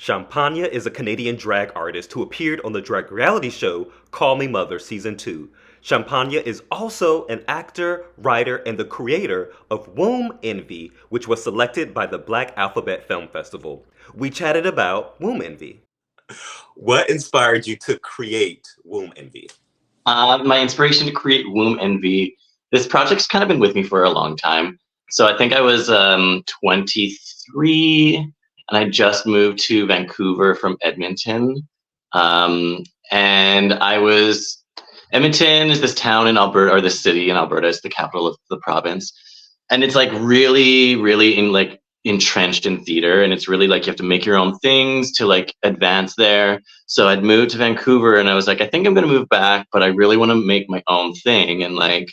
Champagna is a Canadian drag artist who appeared on the drag reality show Call Me Mother Season 2. Champagna is also an actor, writer, and the creator of Womb Envy, which was selected by the Black Alphabet Film Festival. We chatted about Womb Envy. What inspired you to create Womb Envy? My inspiration to create Womb Envy, this project's kind of been with me for a long time. So I think I was 23 and I just moved to Vancouver from Edmonton. And Edmonton is this town in Alberta, or this city in Alberta, it's the capital of the province. And it's like really, really entrenched in theater, and it's really like you have to make your own things to like advance there. So I'd moved to Vancouver and I was like, I think I'm gonna move back, but I really want to make my own thing and like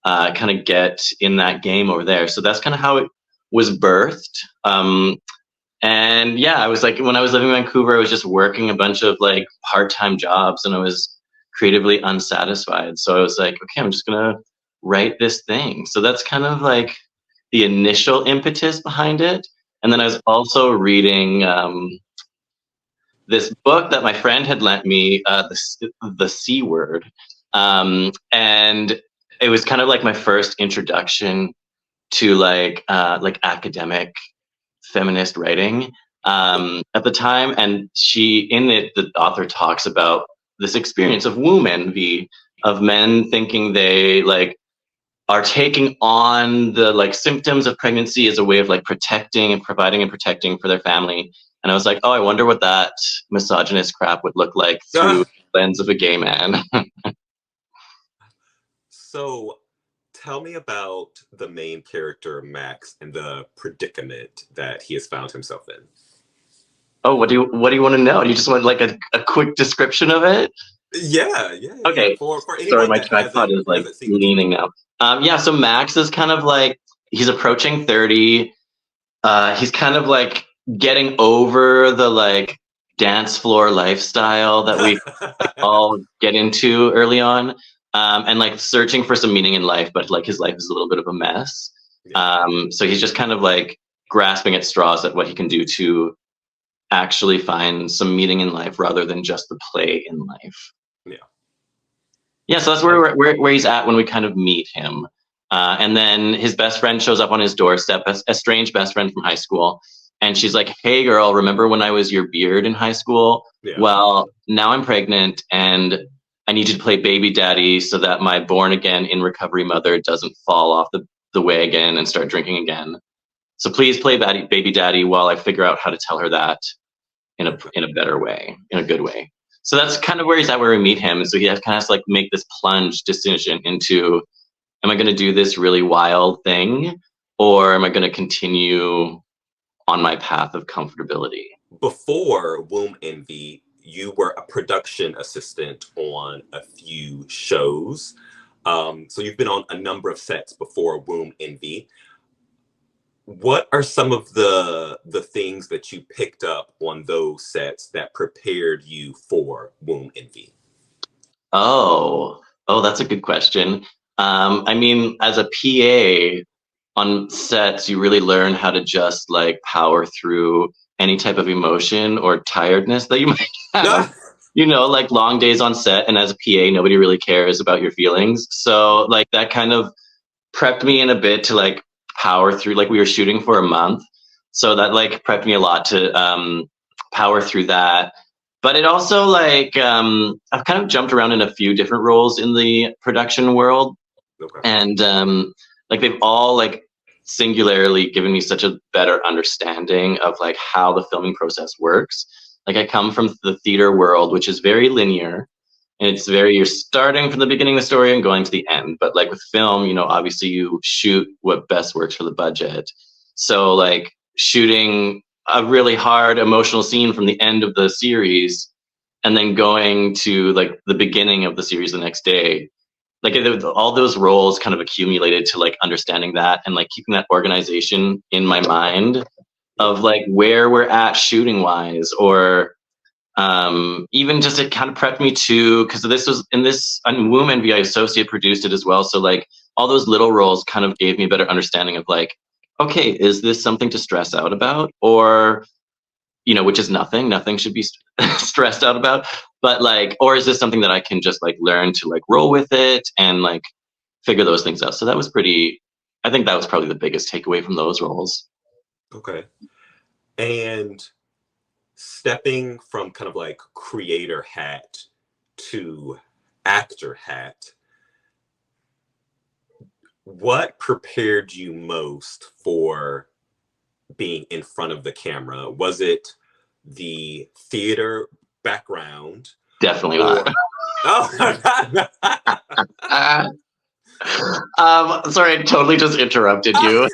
kind of get in that game over there. So that's kind of how it was birthed. And yeah, I was like, when I was living in Vancouver, I was just working a bunch of like part-time jobs and I was creatively unsatisfied. So I was like, okay, I'm just gonna write this thing. So that's kind of like the initial impetus behind it. And then I was also reading this book that my friend had lent me, the C Word. And it was kind of like my first introduction to like academic feminist writing at the time. And the author talks about this experience of womb envy, of men thinking they like are taking on the like symptoms of pregnancy as a way of like protecting and providing and protecting for their family. And I was like, oh, I wonder what that misogynist crap would look like through the lens of a gay man. So tell me about the main character, Max, and the predicament that he has found himself in. Oh, what do you want to know? Do you just want like a quick description of it? Yeah. Okay. For Sorry, my tripod is like leaning now. So Max is kind of like, he's approaching 30. He's kind of like getting over the like dance floor lifestyle that we all get into early on, and like searching for some meaning in life, but like his life is a little bit of a mess. So he's just kind of like grasping at straws at what he can do to actually find some meaning in life rather than just the play in life. Yeah, so that's where he's at when we kind of meet him. And then his best friend shows up on his doorstep, a strange best friend from high school. And she's like, hey, girl, remember when I was your beard in high school? Yeah. Well, now I'm pregnant and I need you to play baby daddy so that my born again in recovery mother doesn't fall off the way again and start drinking again. So please play baby daddy while I figure out how to tell her that in a better way, in a good way. So that's kind of where he's at, where we meet him. And so he has kind of like make this plunge decision into, am I going to do this really wild thing, or am I going to continue on my path of comfortability? Before Womb Envy, you were a production assistant on a few shows. So you've been on a number of sets before Womb Envy. What are some of the things that you picked up on those sets that prepared you for Womb Envy? Oh, that's a good question. I mean, as a PA on sets, you really learn how to just like power through any type of emotion or tiredness that you might have. You know, like long days on set, and as a PA, nobody really cares about your feelings. So like that kind of prepped me in a bit to like power through. Like we were shooting for a month, so that like prepped me a lot to power through that. But it also like I've kind of jumped around in a few different roles in the production world. Okay. And like they've all like singularly given me such a better understanding of like how the filming process works. Like I come from the theater world, which is very linear, and it's you're starting from the beginning of the story and going to the end. But like with film, you know, obviously you shoot what best works for the budget. So like shooting a really hard emotional scene from the end of the series and then going to like the beginning of the series the next day, like all those roles kind of accumulated to like understanding that and like keeping that organization in my mind of like where we're at shooting wise, or even just it kind of prepped me to, because this was on Womb Envy, I associate produced it as well. So like all those little roles kind of gave me a better understanding of like, okay, is this something to stress out about? Or which is nothing. Nothing should be stressed out about. But like, or is this something that I can just like learn to like roll with it and like figure those things out? So that was pretty. I think that was probably the biggest takeaway from those roles. Okay. And stepping from kind of like creator hat to actor hat, what prepared you most for being in front of the camera? Was it the theater background? Definitely Or... not. Oh, sorry, I totally just interrupted you.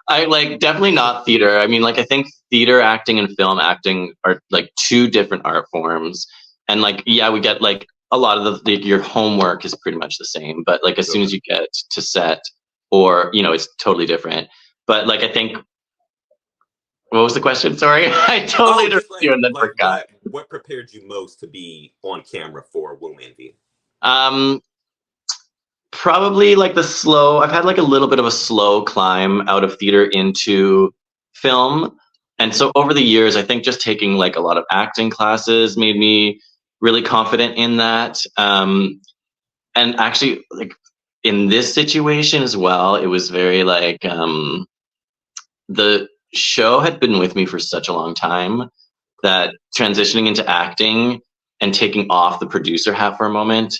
I like definitely not theater. I mean, like I think theater acting and film acting are like two different art forms. And like, yeah, we get like a lot of your homework is pretty much the same, but like as soon as you get to set, or it's totally different. But like I think, what was the question? Sorry, I totally interrupted you and then forgot. What prepared you most to be on camera for Womb Envy? Probably like I've had like a little bit of a slow climb out of theater into film. And so over the years, I think just taking like a lot of acting classes made me really confident in that. And actually, like in this situation as well, it was very like the show had been with me for such a long time that transitioning into acting and taking off the producer hat for a moment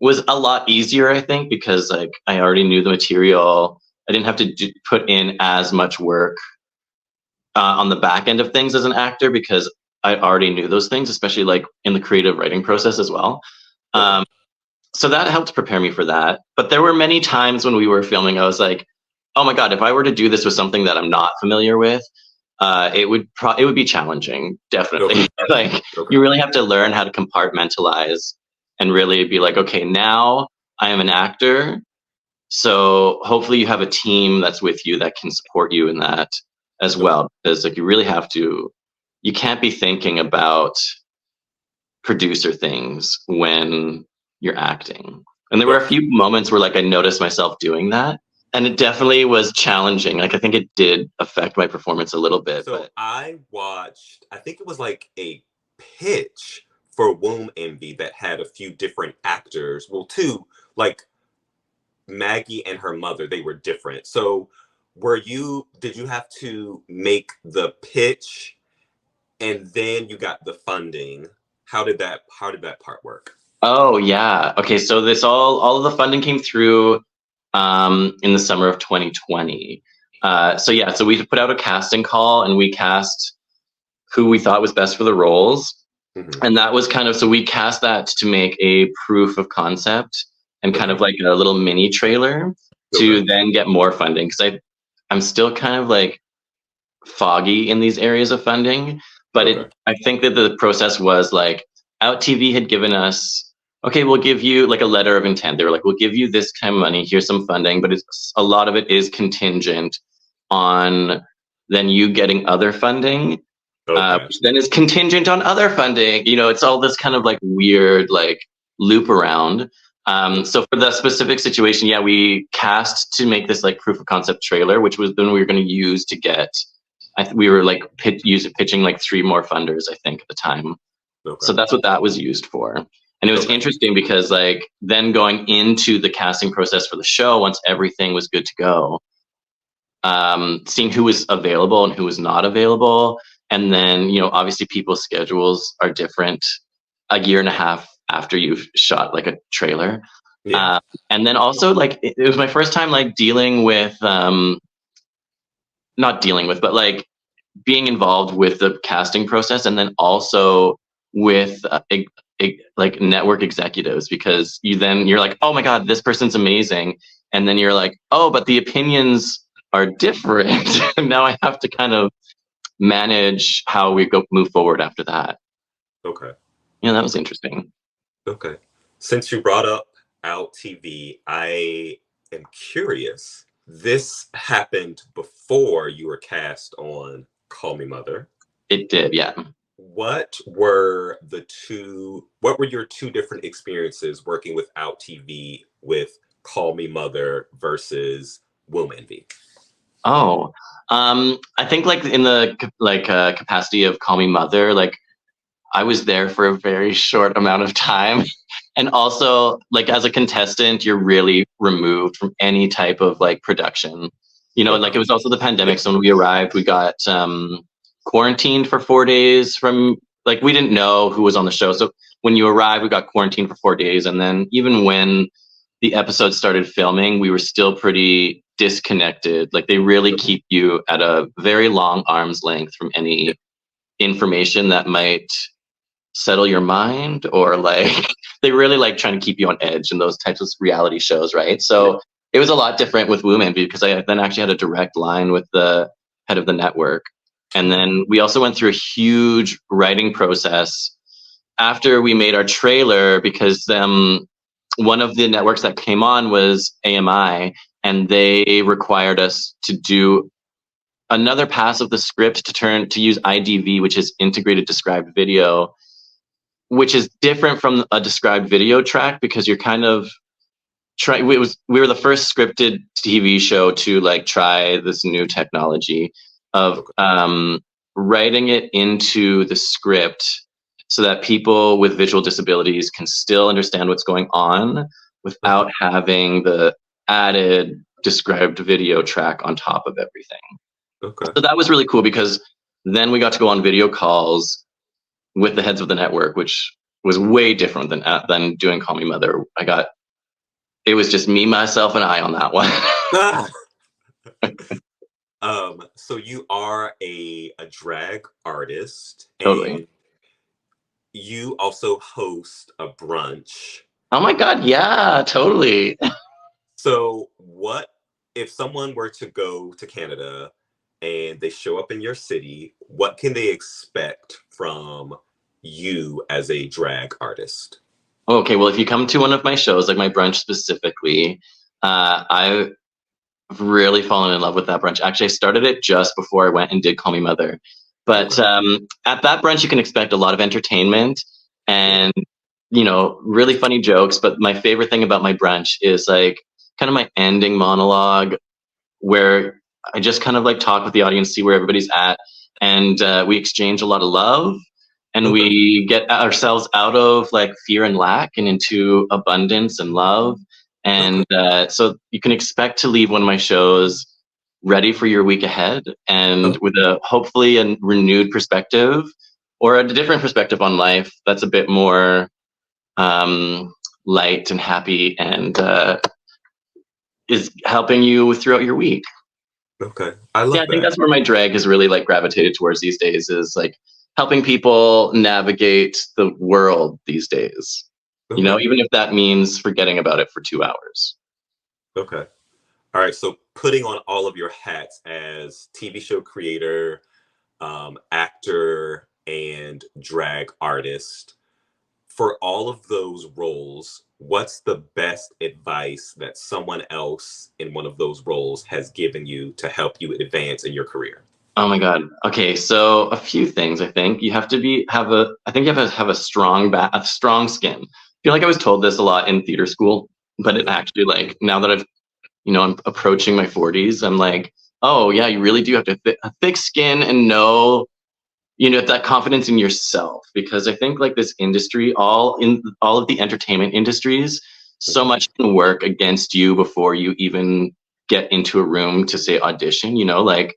was a lot easier, I think, because like I already knew the material. I didn't have to put in as much work on the back end of things as an actor because I already knew those things, especially like in the creative writing process as well. So that helped prepare me for that. But there were many times when we were filming, I was like, oh my God, if I were to do this with something that I'm not familiar with, it would be challenging, definitely. Like you really have to learn how to compartmentalize and really be like, okay, now I am an actor. So hopefully you have a team that's with you that can support you in that as well. Because like you really have to, you can't be thinking about producer things when you're acting. And there were a few moments where like I noticed myself doing that. And it definitely was challenging. Like I think it did affect my performance a little bit. So I watched, I think it was like a pitch for Womb Envy that had a few different actors. Well, two, like Maggie and her mother, they were different. So did you have to make the pitch and then you got the funding? How did that part work? Oh yeah. Okay, so this all of the funding came through in the summer of 2020. So we put out a casting call and we cast who we thought was best for the roles. Mm-hmm. And that was so we cast that to make a proof of concept and kind of like a little mini trailer to then get more funding. Because I'm still kind of like foggy in these areas of funding. But I think that the process was like OutTV had given us, okay, we'll give you like a letter of intent. They were like, we'll give you this kind of money. Here's some funding, but a lot of it is contingent on then you getting other funding. Which then is contingent on other funding. It's all this kind of like weird like loop around. So for the specific situation, yeah, we cast to make this like proof of concept trailer, which was then we were going to use to get. We were like pitching like 3 more funders, I think, at the time. So that's what that was used for. And it was interesting because like then going into the casting process for the show, once everything was good to go, seeing who was available and who was not available. And then, obviously people's schedules are different a year and a half after you've shot like a trailer. Yeah. And then also like, it was my first time like dealing with, not dealing with, but like being involved with the casting process. And then also with like network executives, because you're like, oh my God, this person's amazing. And then you're like, oh, but the opinions are different. Now I have to kind of manage how we move forward after that. Okay. Yeah, that was interesting. Okay. Since you brought up OutTV, I am curious. This happened before you were cast on Call Me Mother. It did, yeah. What were your 2 different experiences working with OutTV with Call Me Mother versus Womb Envy? Oh, I think like in the capacity of Call Me Mother, like I was there for a very short amount of time. And also, like as a contestant, you're really removed from any type of like production. You know, like it Okay. was also the Yeah. pandemic. So when we arrived, we got quarantined for 4 days from like we didn't know who was on the show. So when you arrived, we got quarantined for 4 days. And then even when the episode started filming, we were still pretty disconnected. Like they really keep you at a very long arm's length from Yeah. any information that might settle your mind or like they really like trying to keep you on edge in those types of reality shows, right? Yeah. So it was a lot different with Woman because I then actually had a direct line with the head of the network. And then we also went through a huge writing process after we made our trailer because one of the networks that came on was AMI and they required us to do another pass of the script to use IDV, which is integrated described video, which is different from a described video track because you're kind of try we were the first scripted TV show to like try this new technology of Okay. writing it into the script so that people with visual disabilities can still understand what's going on Uh-huh. without having the added described video track on top of everything. Okay. So that was really cool because then we got to go on video calls with the heads of the network, which was way different than doing Call Me Mother. It was just me, myself, and I on that one. Ah! So you are a drag artist Totally. and you also host a brunch. Oh my god, yeah, totally. So what if someone were to go to Canada and they show up in your city, what can they expect from you as a drag artist? Okay, well, if you come to one of my shows, like my brunch specifically, I've really fallen in love with that brunch. Actually, I started it just before I went and did Call Me Mother. But Okay. at that brunch, you can expect a lot of entertainment Yeah. and, you know, really funny jokes. But my favorite thing about my brunch is like kind of my ending monologue where I just kind of like talk with the audience, see where everybody's at, and we exchange a lot of love, and Okay. we get ourselves out of like fear and lack and into abundance and love. Okay. And so you can expect to leave one of my shows ready for your week ahead and Oh, with a hopefully a renewed perspective or a different perspective on life that's a bit more light and happy and is helping you throughout your week. okay. I Yeah, I love think that. that's where my drag has really like gravitated towards these days is like helping people navigate the world these days. You know, Okay. even if that means forgetting about it for 2 hours. Okay. All right. So putting on all of your hats as TV show creator, actor, and drag artist, for all of those roles, what's the best advice that someone else in one of those roles has given you to help you advance in your career? Oh my God. Okay, so a few things. I think you have to I think you have to have a strong skin. I feel like I was told this a lot in theater school, but it Yeah. actually like now that I'm approaching my 40s, I'm like, oh yeah, you really do have to a thick skin and know that confidence in yourself because I think like this industry all of the entertainment industries so Mhm. much can work against you before you even get into a room to say audition, like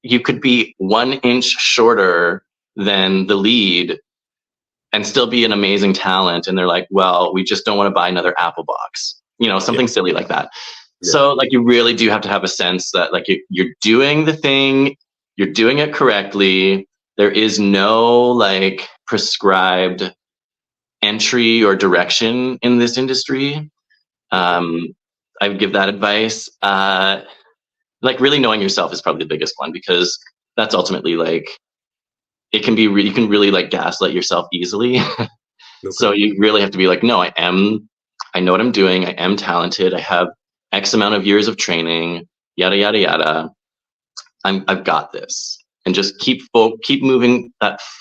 you could be 1 inch shorter than the lead and still be an amazing talent and they're like, well, we just don't want to buy another Apple box, Yeah. something silly like that. Yeah. So like you really do have to have a sense that like you're doing the thing, you're doing it correctly. There is no like prescribed entry or direction in this industry. Okay. Um, I would give that advice. Like really knowing yourself is probably the biggest one because that's ultimately like you can really like gaslight yourself easily. Okay. So you really have to be like, no, I know what I'm doing. I am talented. I have X amount of years of training, yada, yada, yada. I've got this. And just keep moving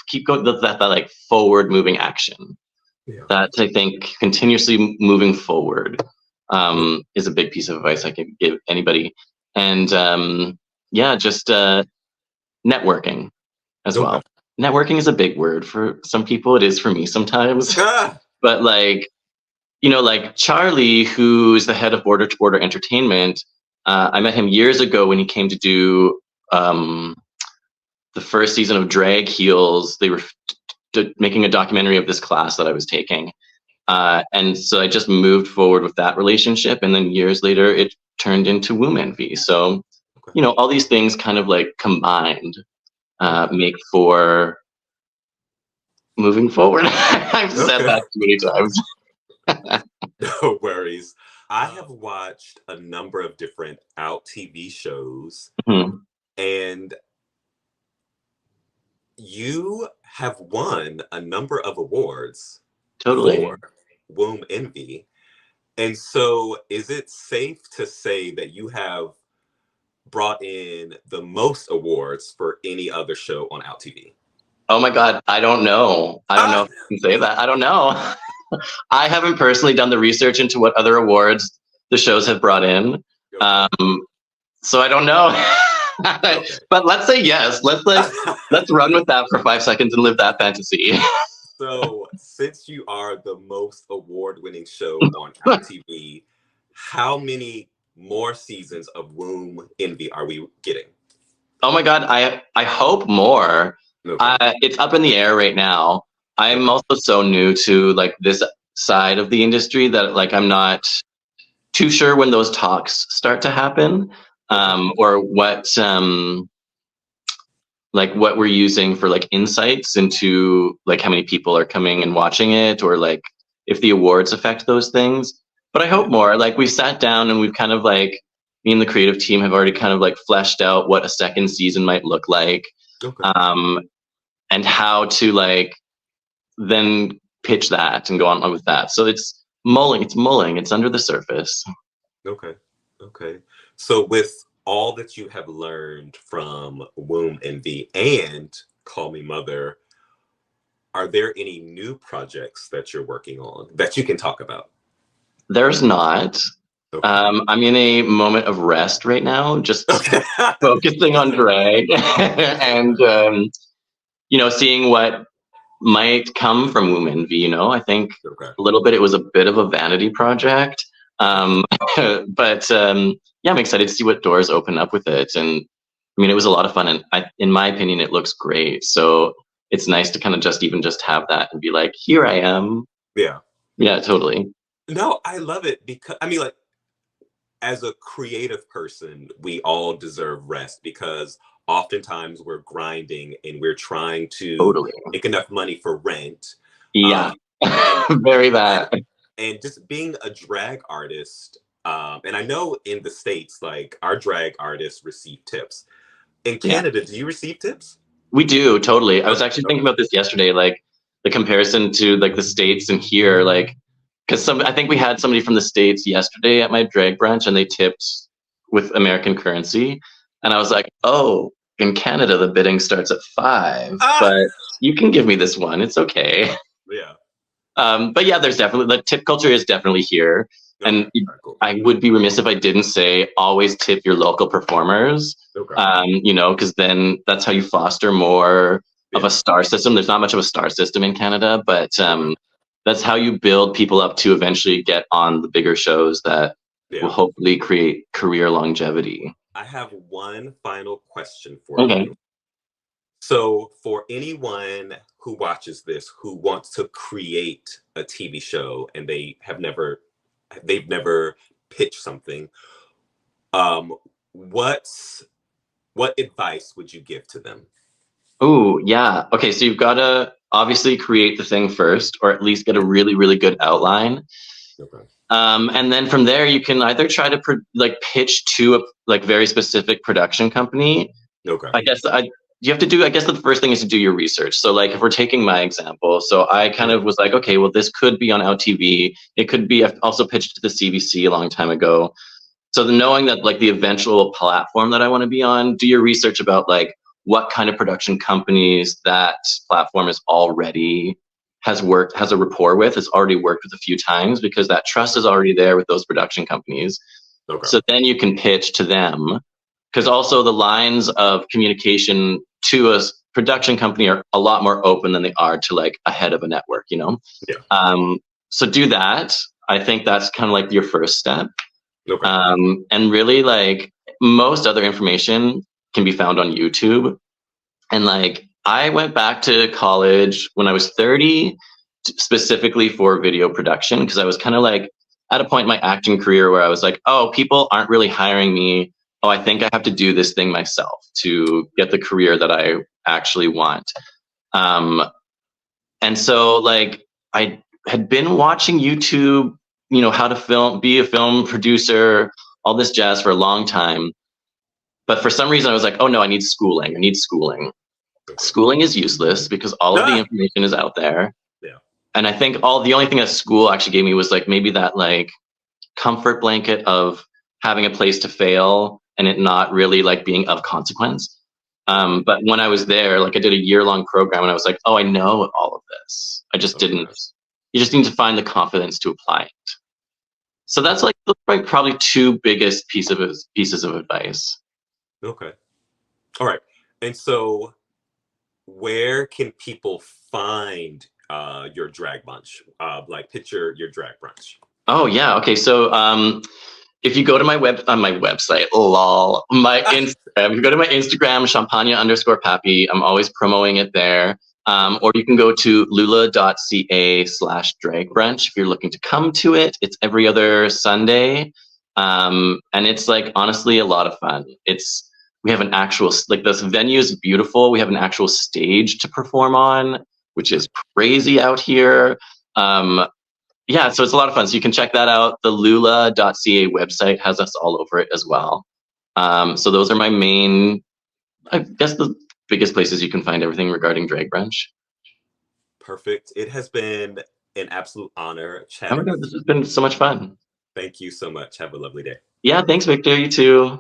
keep going that like forward moving action. Yeah. That's, I think, continuously moving forward Okay. is a big piece of advice I can give anybody. and yeah, just networking as Okay. well. Networking is a big word for some people. It is for me sometimes. Ah! But like, you know, like Charlie, who's the head of Border to Border Entertainment, I met him years ago when he came to do the first season of Drag Heels. They were making a documentary of this class that I was taking. And so I just moved forward with that relationship. And then years later, it turned into Womb Envy. So, Okay. you know, all these things kind of like combined make for moving forward. I've said that too many times. No worries. I have watched a number of different OutTV shows, Mhm. and you have won a number of awards Totally. for Womb Envy. And so, is it safe to say that you have brought in the most awards for any other show on OutTV? Oh my God, I don't know. I don't know if I can say that. I don't know. I haven't personally done the research into what other awards the shows have brought in. So I don't know. Okay. But let's say yes. Let's run with that for 5 seconds and live that fantasy. So, since you are the most award-winning show on OutTV, how many more seasons of Womb Envy are we getting? Oh my God, I hope more. Okay. It's up in the air right now. I'm Okay. also so new to like this side of the industry that like I'm not too sure when those talks start to happen, or what we're using for like insights into like how many people are coming and watching it, or like if the awards affect those things. But I hope more. Like we've sat down and we've kind of like, me and the creative team have already kind of like fleshed out what a second season might look like, Okay. and how to like then pitch that and go on with that. So it's mulling, it's under the surface. Okay. Okay. So, with all that you have learned from Womb Envy and Call Me Mother, are there any new projects that you're working on that you can talk about? There's not. Okay. I'm in a moment of rest right now, just Okay. focusing on drag and you know, seeing what might come from Womb Envy. You know, I think Okay. a little bit it was a bit of a vanity project, but yeah, I'm excited to see what doors open up with it. And I mean, it was a lot of fun, and in my opinion, it looks great. So it's nice to kind of just have that and be like, here I am. Yeah. Yeah, totally. No, I love it because I mean, like, as a creative person, we all deserve rest because oftentimes we're grinding and we're trying to Totally. make enough money for rent. Yeah. And, Very that. and just being a drag artist, and I know in the States, like our drag artists receive tips. In Yeah. Canada, do you receive tips? We do, totally. I was Okay, actually thinking about this yesterday, like the comparison to like the States and here, like because I think we had somebody from the States yesterday at my drag brunch and they tipped with American currency. And I was like, oh, in Canada the bidding starts at 5, Ah! but you can give me this one. It's okay. Yeah. But yeah, there's definitely the tip culture is definitely here. Okay. And Alright, cool. I would be remiss if I didn't say always tip your local performers. Okay. You know, because then that's how you foster more of a star system. There's not much of a star system in Canada, but that's how you build people up to eventually get on the bigger shows that will hopefully create career longevity. I have one final question for Okay. you. So, for anyone who watches this who wants to create a TV show and they've never pitched something, what's what advice would you give to them? Oh, yeah. Okay, so you've got to obviously create the thing first, or at least get a really, really good outline. Okay. And then from there, you can either try to pitch to a like very specific production company. Okay. You have to do. I guess the first thing is to do your research. So like if we're taking my example, so I kind of was like, okay, well this could be on OutTV. It could be. I've also pitched to the CBC a long time ago. So knowing that like the eventual platform that I want to be on, do your research about like what kind of production companies that platform is already has a rapport with, has already worked with a few times, because that trust is already there with those production companies. Okay. So then you can pitch to them because also the lines of communication to a production company are a lot more open than they are to like a head of a network, you know? Yeah. So do that. I think that's kind of like your first step. Okay. And really, like, most other information can be found on YouTube. And like, I went back to college when I was 30, specifically for video production, because I was kind of like at a point in my acting career where I was like, oh, people aren't really hiring me. Oh, I think I have to do this thing myself to get the career that I actually want. And so, like, I had been watching YouTube, you know, how to film, be a film producer, all this jazz for a long time. But for some reason, I was like, oh no, I need schooling. I need schooling. Okay. Schooling is useless because all of the information is out there. Yeah. And I think the only thing that school actually gave me was like maybe that like comfort blanket of having a place to fail and it not really like being of consequence. But when I was there, like I did a year-long program and I was like, oh, I know all of this. I just didn't. You just need to find the confidence to apply it. So that's like probably two biggest pieces of advice. Okay. All right. And so where can people find your drag bunch? Like picture your drag brunch. Oh yeah. Okay. So if you go to my website, lol, my Instagram, if you go to my Instagram, Champagna_Pappy, I'm always promoting it there. Or you can go to lula.ca/drag brunch if you're looking to come to it. It's every other Sunday. And it's like honestly a lot of fun. We have an actual, like, this venue is beautiful. We have an actual stage to perform on, which is crazy out here. Yeah, so it's a lot of fun. So you can check that out. The lula.ca website has us all over it as well. So those are my main, I guess, the biggest places you can find everything regarding Drag Brunch. Perfect. It has been an absolute honor Oh chatting my God, with this you. has been so much fun. Thank you so much. Have a lovely day. Yeah, thanks, Victor. You too.